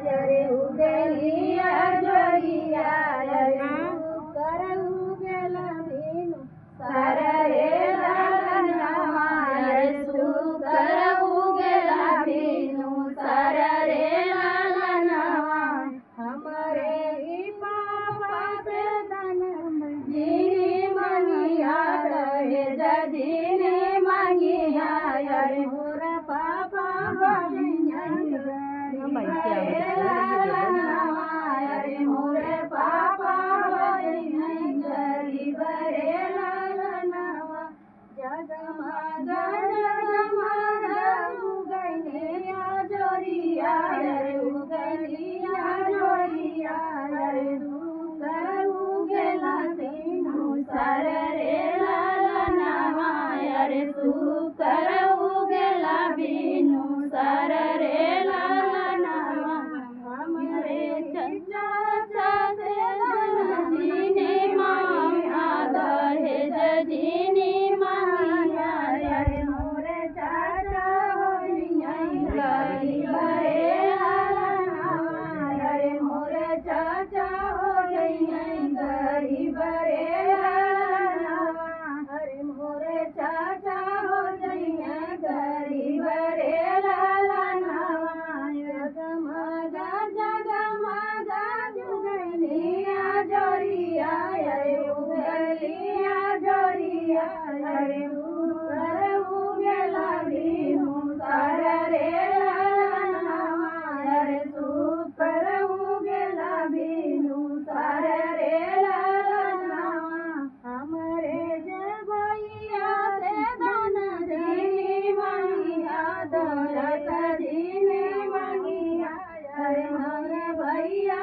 रे उगलिया जोरिया रे कर उगला बिनु सार रे लालनवा रे सुकर उगला बिनु सार रे लालनवा हमरे ही पापा से धन जीनी मंगिया रे जजीने मंगिया रे मोर पापा बनिया रे मोर पापा बनिया गरीब रे लालनवा जगमग जगमग उगलिया जोरिया रे उगलिया जोरिया रे सुकर उगला बिनु सार रे लालनवा रे सुकर उगला बिनु सार रे लालनवा हमरे चाचा से धन जीने मांगा दहेज जीने मांगिया रे मोरे चाचा होइया गरीब रे लालनवा रे मोरे चाचा होइया गरीब रे लालनवा रे मोरे चाचा होइया गरीब रे लालनवा जगमग जगमग उगलिया जोरिया रे उगलिया जोरिया रे सुकर उगला बिनु सार रे लालनवा रे सुकर उगला बिनु सार रे लालनवा हमरे जगैया से धन जीनी मंगिया दौलत जीनी मंगिया रे हमरे भैया